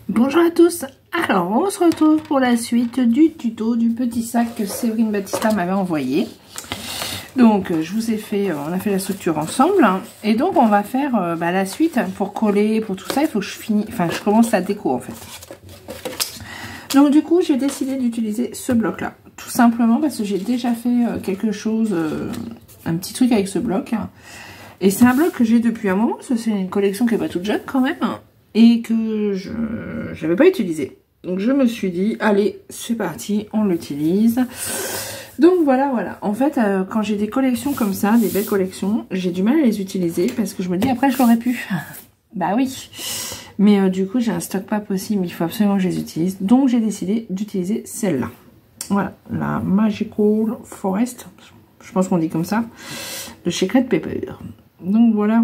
Bonjour à tous, alors on se retrouve pour la suite du tuto du petit sac que Séverine Battista m'avait envoyé. Donc je vous ai fait, on a fait la structure ensemble et donc on va faire la suite pour coller, pour tout ça. Il faut que je commence la déco en fait. Donc du coup j'ai décidé d'utiliser ce bloc là, tout simplement parce que j'ai déjà fait quelque chose, un petit truc avec ce bloc. Et c'est un bloc que j'ai depuis un moment, parce que c'est une collection qui n'est pas toute jeune quand même, et que je n'avais pas utilisé. Donc je me suis dit, allez, c'est parti, on l'utilise. Donc voilà. En fait, quand j'ai des collections comme ça, des belles collections, j'ai du mal à les utiliser, parce que je me dis, après je l'aurais pu. Bah oui. Mais du coup, j'ai un stock pas possible, il faut absolument que je les utilise. Donc j'ai décidé d'utiliser celle-là. Voilà, la Magical Forest, je pense qu'on dit comme ça, de chez Crête Pepper. Donc voilà.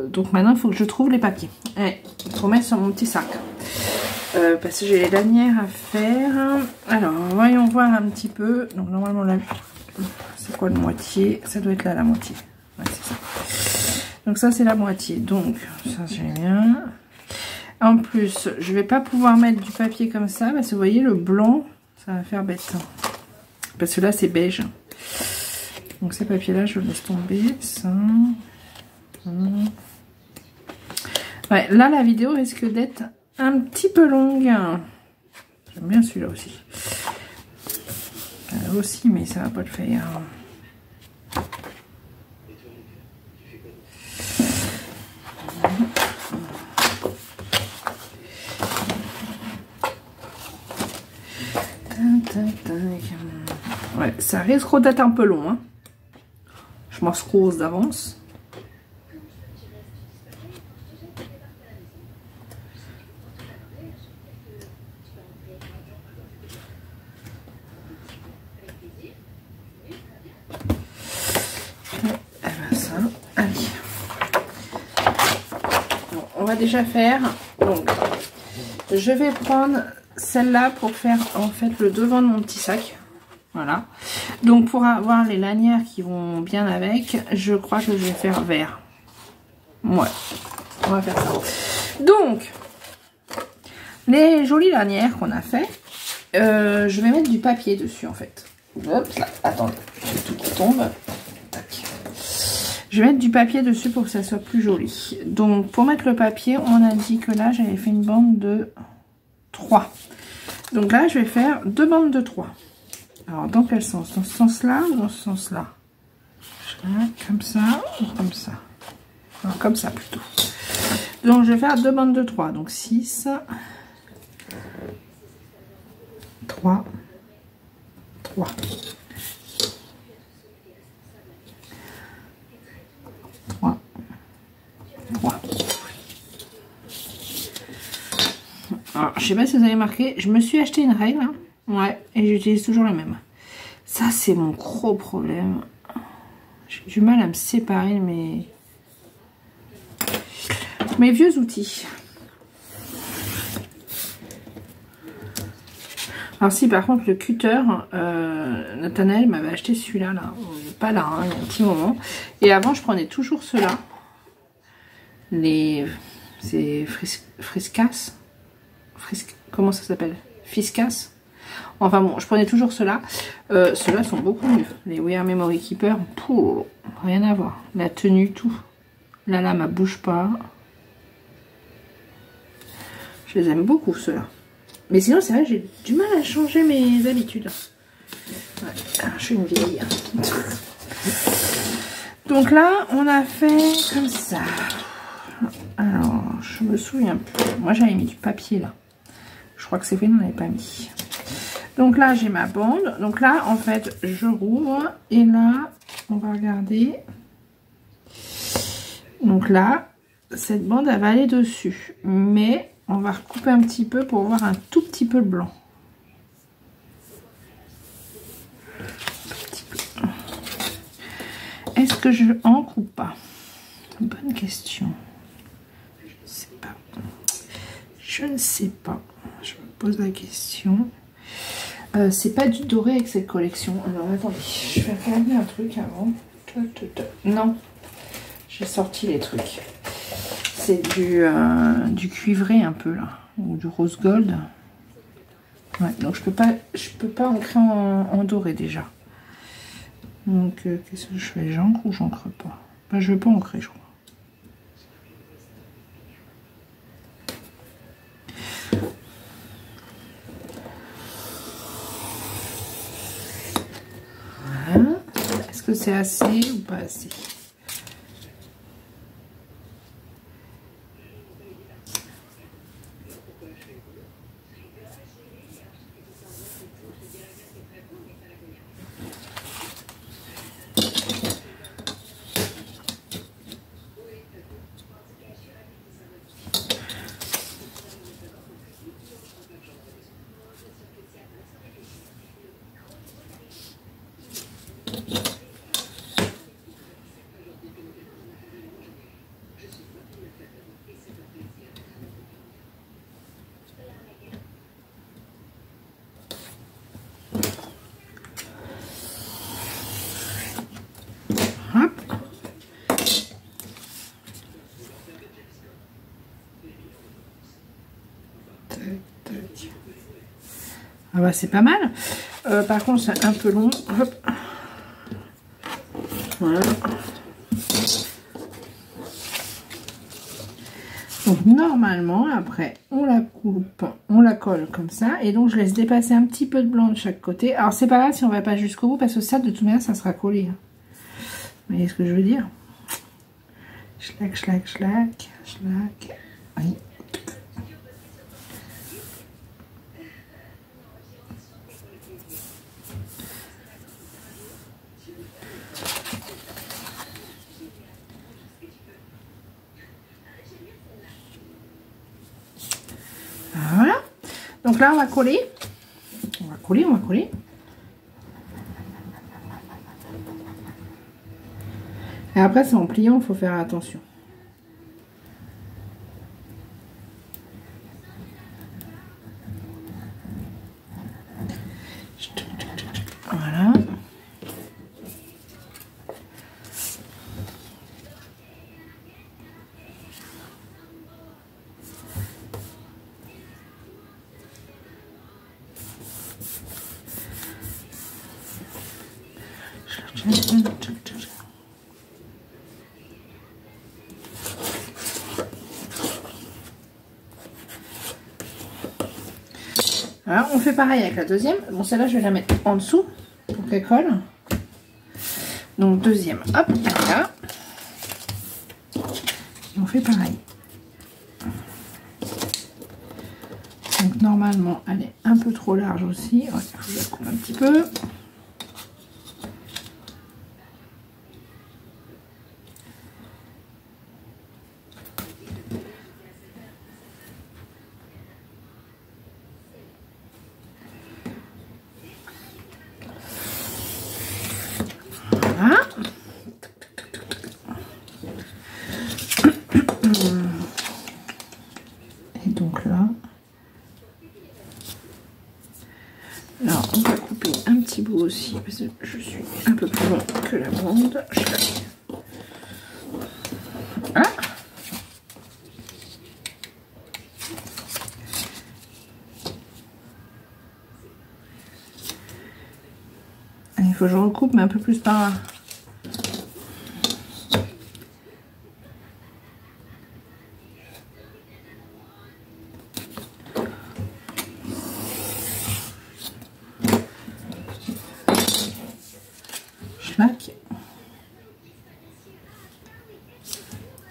Donc maintenant il faut que je trouve les papiers pour mettre sur mon petit sac, parce que j'ai les lanières à faire. Alors voyons voir un petit peu. Donc normalement là, c'est quoi le moitié? Ça doit être là la moitié. Ouais, c'est ça. Donc ça c'est la moitié, donc ça c'est bien. En plus je vais pas pouvoir mettre du papier comme ça, parce que vous voyez le blanc, ça va faire bête, parce que là c'est beige. Donc ces papiers là je laisse tomber. Ça. Ouais, là la vidéo risque d'être un petit peu longue. J'aime bien celui-là aussi. Là aussi, mais ça va pas le faire. Ouais, ça risque d'être un peu long, hein. Je m'en rose d'avance. Ça, allez. Bon, on va déjà faire. Donc, je vais prendre celle-là pour faire en fait le devant de mon petit sac. Voilà. Donc pour avoir les lanières qui vont bien avec, je crois que je vais faire vert. Ouais. On va faire ça. Donc, les jolies lanières qu'on a fait, je vais mettre du papier dessus en fait. Hop là, attendez, j'ai tout qui tombe. Tac. Je vais mettre du papier dessus pour que ça soit plus joli. Donc pour mettre le papier, on a dit que là j'avais fait une bande de 3. Donc là je vais faire 2 bandes de 3. Alors dans quel sens? Dans ce sens-là ou dans ce sens-là? Comme ça ou comme ça? Alors, comme ça plutôt. Donc je vais faire 2 bandes de 3. Donc 6, 3, 3. 3, 3. Alors, je sais pas si vous avez marqué, je me suis acheté une règle, hein. Ouais, et j'utilise toujours la même. Ça, c'est mon gros problème. J'ai du mal à me séparer de mes vieux outils. Alors si, par contre, le cutter, Nathanaël m'avait acheté celui-là, là. Pas là, hein, il y a un petit moment. Et avant, je prenais toujours ceux-là. C'est Friscas. Comment ça s'appelle? Fiscas. Enfin bon, je prenais toujours ceux-là. Ceux-là sont beaucoup mieux. Les We Are Memory Keeper, pour rien à voir. La tenue, tout. La lame, elle bouge pas. Je les aime beaucoup, ceux-là. Mais sinon, c'est vrai, j'ai du mal à changer mes habitudes. Ouais, je suis une vieille. Donc là, on a fait comme ça. Alors, je me souviens plus. Moi, j'avais mis du papier, là. Je crois que c'est fait, on n'avait pas mis. Donc là, j'ai ma bande. Donc là, en fait, je rouvre. Et là, on va regarder. Donc là, cette bande, elle va aller dessus. Mais on va recouper un petit peu pour voir un tout petit peu le blanc. Est-ce que je encre ou pas? Bonne question. Je ne sais pas. Je ne sais pas. Je me pose la question. C'est pas du doré avec cette collection. Alors attendez, je vais regarder un truc avant. Non, j'ai sorti les trucs. C'est du cuivré un peu là, ou du rose gold. Ouais, donc je peux pas ancrer en doré déjà. Donc qu'est-ce que je fais? J'encre ou j'encre pas? Bah, je vais pas ancrer, je crois. Voilà. Est-ce que c'est assez ou pas assez? Ah bah c'est pas mal. Par contre c'est un peu long. Hop. Voilà. Donc normalement après on la coupe, on la colle comme ça et donc je laisse dépasser un petit peu de blanc de chaque côté. Alors c'est pas grave si on va pas jusqu'au bout parce que ça de toute manière ça sera collé. Vous voyez ce que je veux dire? Schlac, schlac, schlac, schlac. Oui. Voilà. Donc là on va coller. On va coller, on va coller. Et après c'est en pliant, il faut faire attention. Voilà. Voilà, on fait pareil avec la deuxième. Bon, celle-là, je vais la mettre en dessous pour qu'elle colle. Donc, deuxième, hop, là. Et on fait pareil. Donc, normalement, elle est un peu trop large aussi. Ouais, il faut que je la coupe un petit peu. Voilà. Et donc là, alors on va couper un petit bout aussi parce que je suis un peu plus long que la blonde. Ah. Il faut que je recoupe mais un peu plus par là.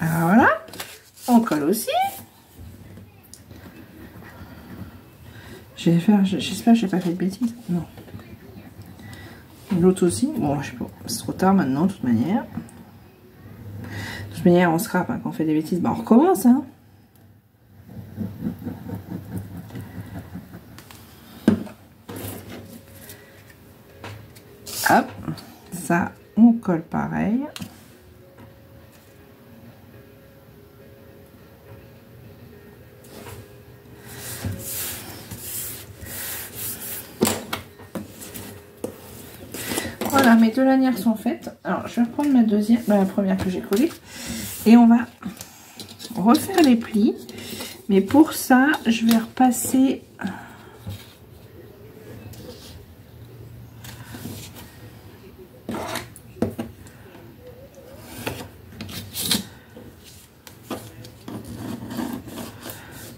Alors voilà, on colle aussi. J'espère que j'ai pas fait de bêtises. Non. L'autre aussi. Bon, je sais pas, c'est trop tard maintenant, de toute manière. De toute manière, on scrape hein, quand on fait des bêtises. Bah, on recommence, hein. Hop, ça, on colle pareil. Voilà, mes deux lanières sont faites. Alors, je vais reprendre ma deuxième, la première que j'ai collée. Et on va refaire les plis. Mais pour ça, je vais repasser...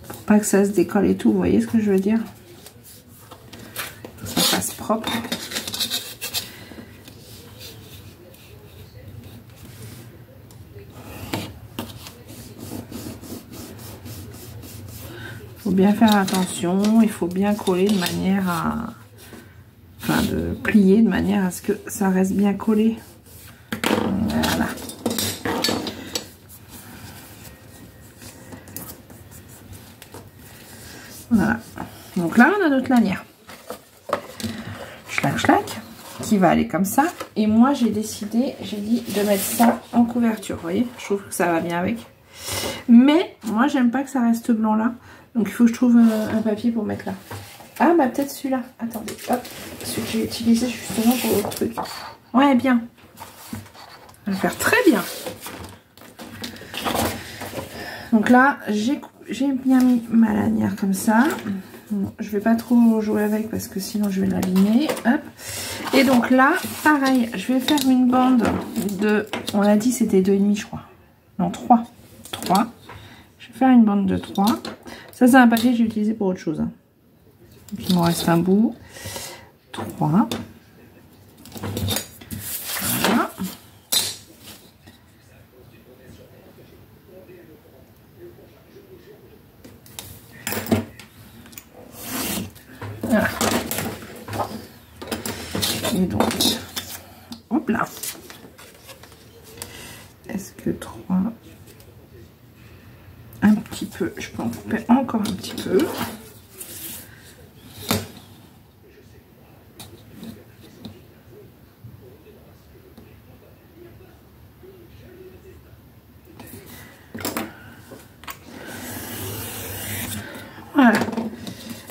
Pour pas que ça se décolle et tout, vous voyez ce que je veux dire? Ça fasse propre. Faut bien faire attention, il faut bien coller de manière à... Enfin, de plier de manière à ce que ça reste bien collé. Voilà. Voilà. Donc là, on a notre lanière. Schlac, schlac, qui va aller comme ça. Et moi, j'ai décidé, j'ai dit de mettre ça en couverture. Vous voyez, je trouve que ça va bien avec. Mais moi, j'aime pas que ça reste blanc là. Donc, il faut que je trouve un papier pour mettre là. Ah, bah peut-être celui-là. Attendez, hop. Celui que j'ai utilisé justement pour l'autre truc. Ouais, bien. Ça va faire très bien. Donc là, j'ai bien mis ma lanière comme ça. Bon, je vais pas trop jouer avec parce que sinon je vais l'abîmer. Hop. Et donc là, pareil, je vais faire une bande de... On a dit c'était 2,5 je crois. Non, 3. 3. Je vais faire une bande de 3. Ça, c'est un papier que j'ai utilisé pour autre chose. Donc, il me reste un bout. 3. Voilà. Voilà. Et donc, hop là. Est-ce que 3... Un petit peu, je peux en couper encore un petit peu. Voilà.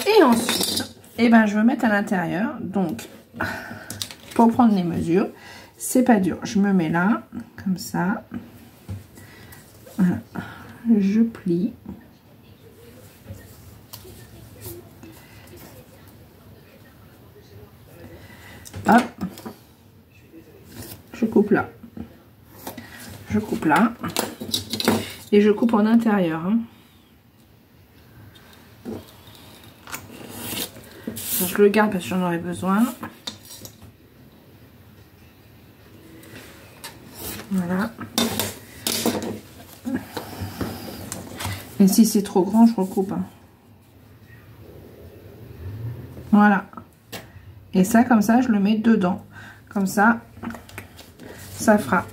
Et ensuite, eh ben, je vais mettre à l'intérieur. Donc, pour prendre les mesures, c'est pas dur. Je me mets là, comme ça. Voilà. Je plie. Hop. Je coupe là. Je coupe là. Et je coupe en intérieur. Hein. Je le garde parce que j'en aurai besoin. Voilà. Et si c'est trop grand, je recoupe. Hein. Voilà. Et ça, comme ça, je le mets dedans. Comme ça, ça fera...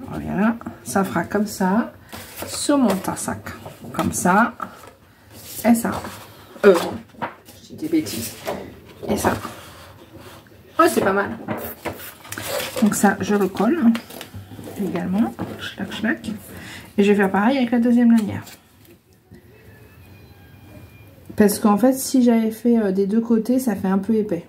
Voilà. Ça fera comme ça. Sur mon tasse-sac. Comme ça. Et ça. Je dis des bêtises. Et ça. Oh, c'est pas mal. Donc ça, je le colle. Également. Schlac, schlac. Et je vais faire pareil avec la deuxième lanière. Parce qu'en fait, si j'avais fait des deux côtés, ça fait un peu épais.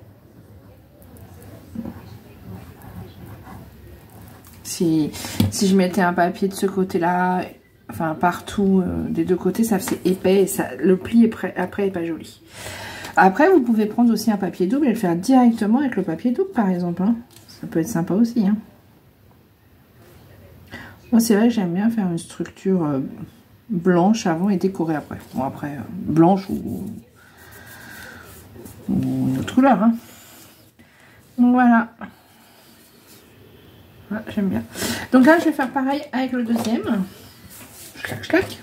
Si je mettais un papier de ce côté-là, enfin partout des deux côtés, ça faisait épais et ça, le pli après est pas joli. Après, vous pouvez prendre aussi un papier double et le faire directement avec le papier double, par exemple. Hein. Ça peut être sympa aussi. Hein. Moi, c'est vrai que j'aime bien faire une structure... blanche avant et décorée après. Bon, après, blanche ou une autre couleur. Hein. Donc voilà. Ouais, j'aime bien. Donc là, je vais faire pareil avec le deuxième. Schlac, schlac.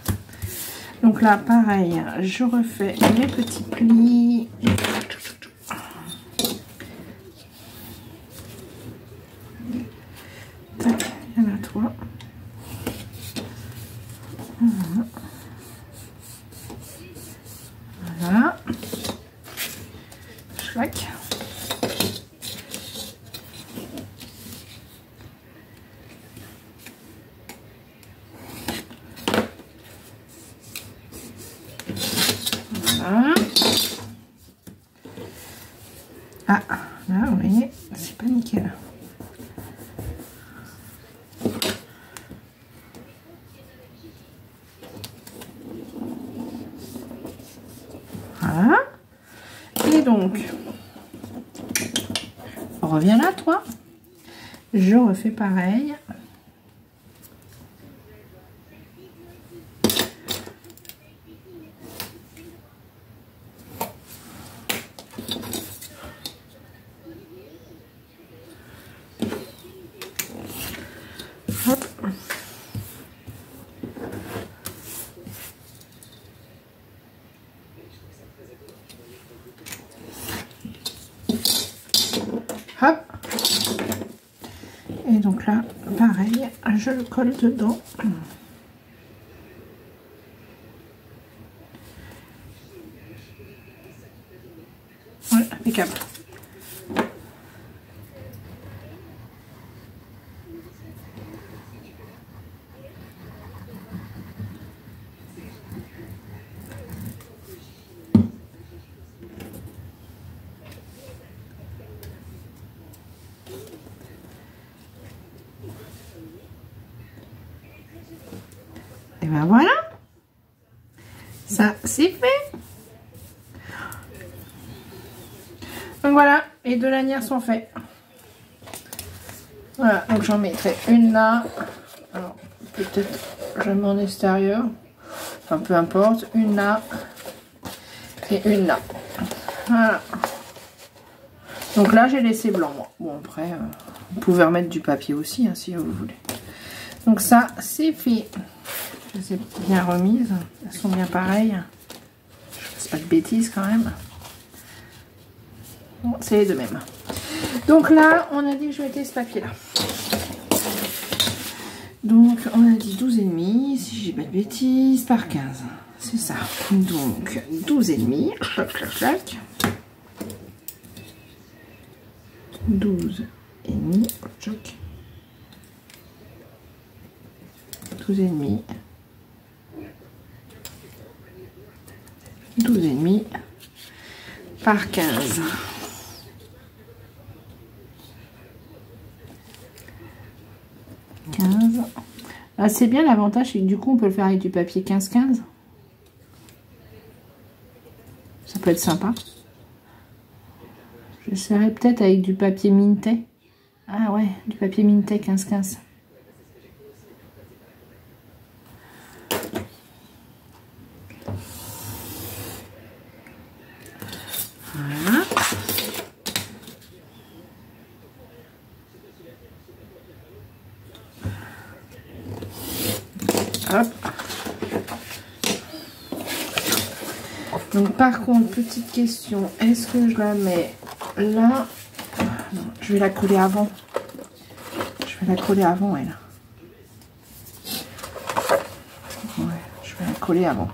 Donc là, pareil, je refais les petits plis. Tac, il y en a 3. Voilà. Schlac. Voilà. Ah, là, vous voyez, c'est pas nickel. Voilà. Et donc, reviens là, toi. Je refais pareil. Hop. Hop. Et donc là, pareil, je le colle dedans. Voilà, impeccable. Et ben voilà, ça c'est fait. Donc voilà, les deux lanières sont faites. Voilà, donc j'en mettrai une là. Alors peut-être je mets en extérieur. Enfin peu importe, une là et une là. Voilà. Donc là j'ai laissé blanc moi. Bon après, vous pouvez remettre du papier aussi hein, si vous voulez. Donc ça c'est fait. Je les ai bien remises. Elles sont bien pareilles. Je fasse pas de bêtises quand même. Bon, c'est les deux mêmes. Donc là, on a dit que je mettais ce papier là. Donc on a dit 12,5, si j'ai pas de bêtises, par 15. C'est ça. Donc 12,5. Clac, clac, clac. 12,5. Choc. 12,5. 12,5 par 15. Ah, c'est bien, l'avantage c'est que du coup on peut le faire avec du papier 15-15. Ça peut être sympa. J'essaierai peut-être avec du papier Minté. Ah ouais, du papier Minté 15-15. Voilà. Hop. Donc par contre, petite question, est-ce que je la mets là? Non, je vais la coller avant. Je vais la coller avant elle. Ouais, je vais la coller avant.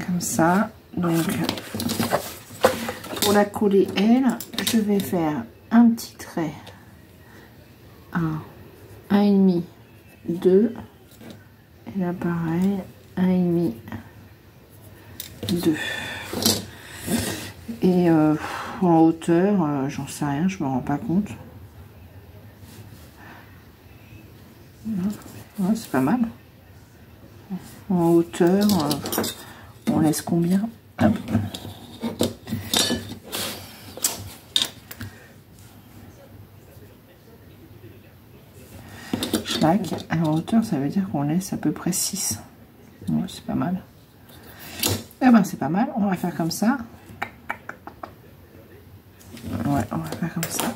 Comme ça. Donc pour la coller elle, je vais faire un petit trait. 1,5, 2. Et là pareil, 1,5, 2. Et en hauteur, j'en sais rien, je me rends pas compte. Ouais, c'est pas mal. En hauteur, on laisse combien? Hop. Schlack. En hauteur, ça veut dire qu'on laisse à peu près 6. Ouais, c'est pas mal. Eh ben, c'est pas mal. On va faire comme ça. Ouais, on va faire comme ça.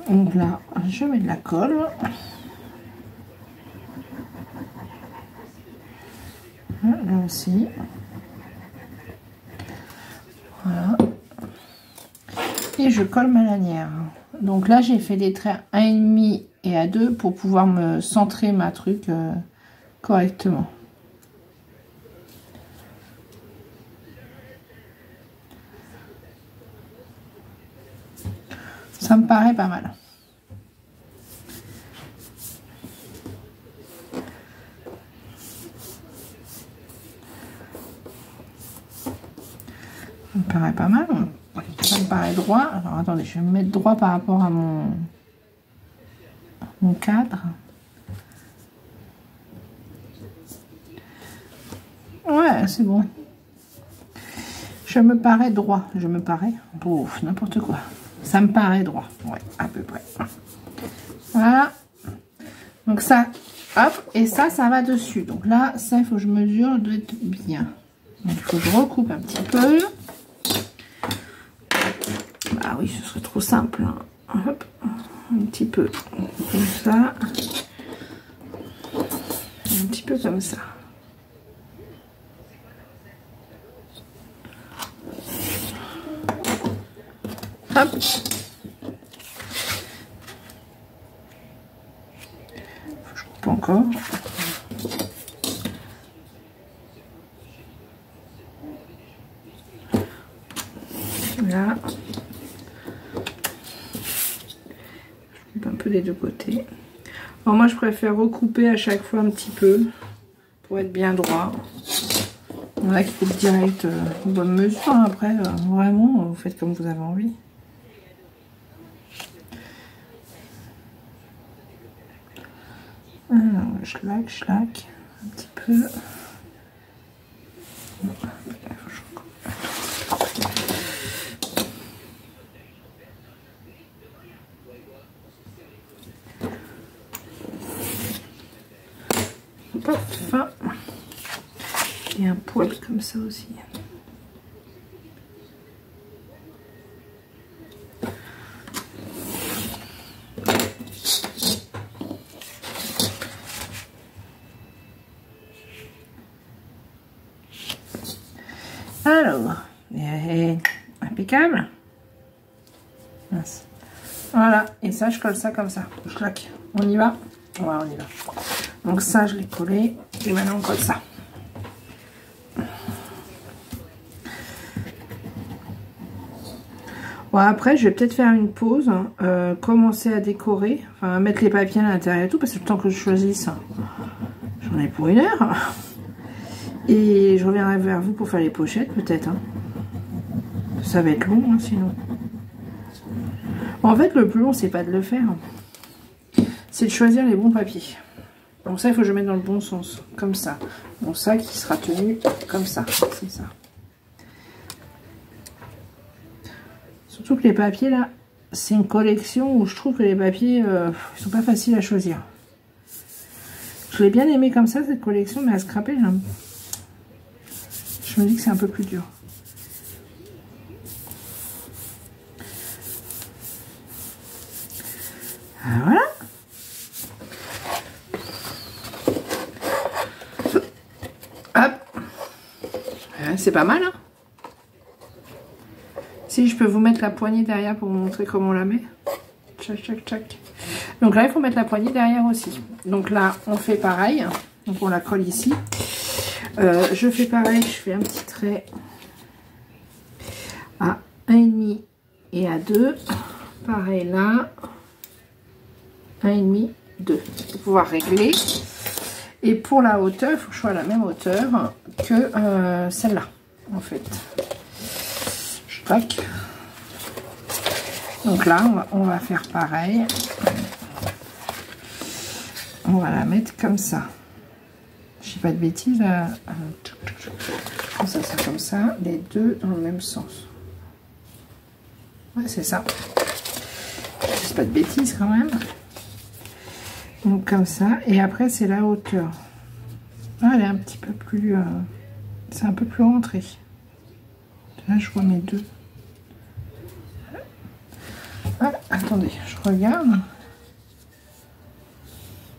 Donc là, je mets de la colle. Là aussi. Voilà. Et je colle ma lanière. Donc là, j'ai fait des traits à 1,5 et à 2 pour pouvoir me centrer ma truc correctement. Ça me paraît pas mal. Ça me paraît pas mal. Ça me paraît droit. Alors attendez, je vais me mettre droit par rapport à mon cadre. Ouais, c'est bon. Je me parais droit. Je me parais. Bouf, n'importe quoi. Ça me paraît droit. Ouais, à peu près. Voilà. Donc ça, hop. Et ça va dessus. Donc là, ça, il faut que je mesure d'être bien. Donc il faut que je recoupe un petit peu. Ah oui, ce serait trop simple. Hein. Hop. Un petit peu comme ça. Un petit peu comme ça. Hop. Je coupe encore. Là. Je coupe un peu des deux côtés. Alors moi je préfère recouper à chaque fois un petit peu pour être bien droit. Il y en a qui coupent direct une bonne mesure. Après, vraiment, vous faites comme vous avez envie. Alors, je laque un petit peu. Enfin, il y a un poil comme ça aussi. Alors, impeccable. Mince. Voilà, et ça, je colle ça comme ça. Je claque. On y va? Ouais, on y va. Donc ça, je l'ai collé. Et maintenant, on colle ça. Bon, après, je vais peut-être faire une pause. Commencer à décorer. Enfin, mettre les papiers à l'intérieur et tout. Parce que le temps que je choisisse, j'en ai pour 1 heure. Et je reviendrai vers vous pour faire les pochettes, peut-être. Hein. Ça va être long, hein, sinon. En fait, le plus long, c'est pas de le faire. C'est de choisir les bons papiers. Donc ça, il faut que je mette dans le bon sens. Comme ça. Bon, ça qui sera tenu comme ça. C'est ça. Surtout que les papiers, là, c'est une collection où je trouve que les papiers, ils sont pas faciles à choisir. Je l'ai bien aimé comme ça, cette collection, mais à scraper, je me dis que c'est un peu plus dur. Voilà. Hop. C'est pas mal, hein. Si je peux vous mettre la poignée derrière pour vous montrer comment on la met. Tchac, tchac, tchac. Donc là, il faut mettre la poignée derrière aussi. Donc là, on fait pareil. Donc on la colle ici. Je fais pareil, je fais un petit trait à 1,5 et à 2. Pareil là. 1,5, 2. Pour pouvoir régler. Et pour la hauteur, il faut que je sois à la même hauteur que celle-là, en fait. Je claque. Donc là, on va faire pareil. On va la mettre comme ça. Je ne dis pas de bêtises. Comme ça, c'est comme ça. Les deux dans le même sens. Ouais, c'est ça. Je dis pas de bêtises quand même. Donc comme ça. Et après, c'est la hauteur. Ah, elle est un petit peu plus... c'est un peu plus rentré. Là, je vois mes deux. Ah, attendez, je regarde.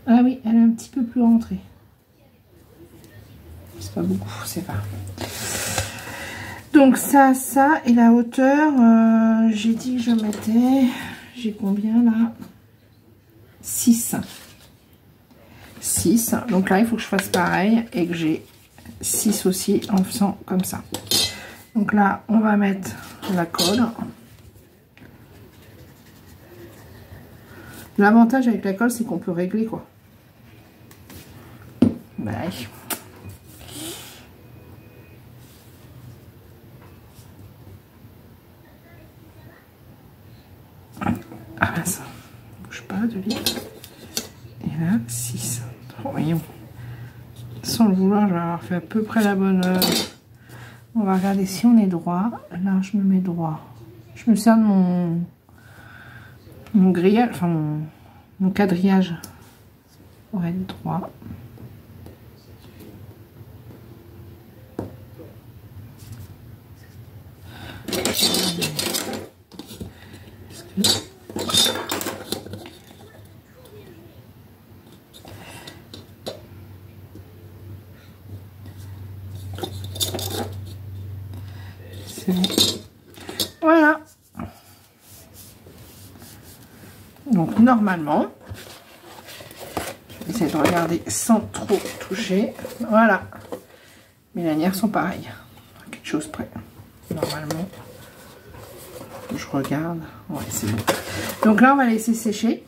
Ah oui, elle est un petit peu plus rentrée. C'est pas beaucoup, c'est pas. Donc ça et la hauteur, j'ai dit que je mettais, j'ai combien là? 6. 6. Donc là, il faut que je fasse pareil et que j'ai 6 aussi en faisant comme ça. Donc là, on va mettre la colle. L'avantage avec la colle, c'est qu'on peut régler quoi. Ouais. Ah ben ça, bouge pas de vite. Et là, 6. Voyons. Sans le vouloir, je vais avoir fait à peu près la bonne On va regarder si on est droit. Là, je me mets droit. Je me sers de mon grillage, enfin mon quadrillage pour être droit. Voilà. Donc normalement, je vais essayer de regarder sans trop toucher. Voilà. Mes lanières sont pareilles. Quelque chose près. Normalement. Je regarde. Ouais, c'est bon. Donc là, on va laisser sécher.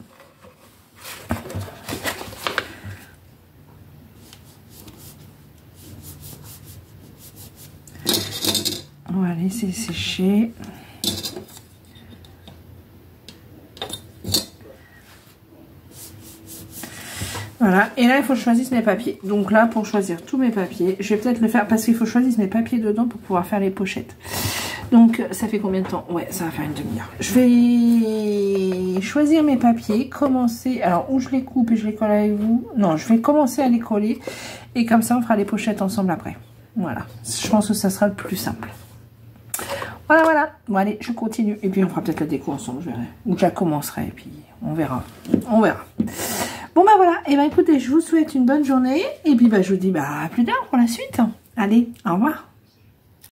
On va laisser sécher. Voilà, et là il faut que je choisisse mes papiers. Donc là, pour choisir tous mes papiers, je vais peut-être le faire parce qu'il faut que je choisisse mes papiers dedans pour pouvoir faire les pochettes. Donc ça fait combien de temps? Ouais, ça va faire une demi-heure. Je vais choisir mes papiers, commencer, alors où je les coupe et je les colle avec vous. Non, je vais commencer à les coller et comme ça on fera les pochettes ensemble après. Voilà, je pense que ça sera le plus simple. Voilà, voilà. Bon, allez, je continue. Et puis, on fera peut-être la déco ensemble, je verrai. Ou je la commencerai, et puis, on verra. On verra. Bon, bah voilà. Et ben écoutez, je vous souhaite une bonne journée. Et puis, bah, je vous dis, bah, à plus tard pour la suite. Allez, au revoir.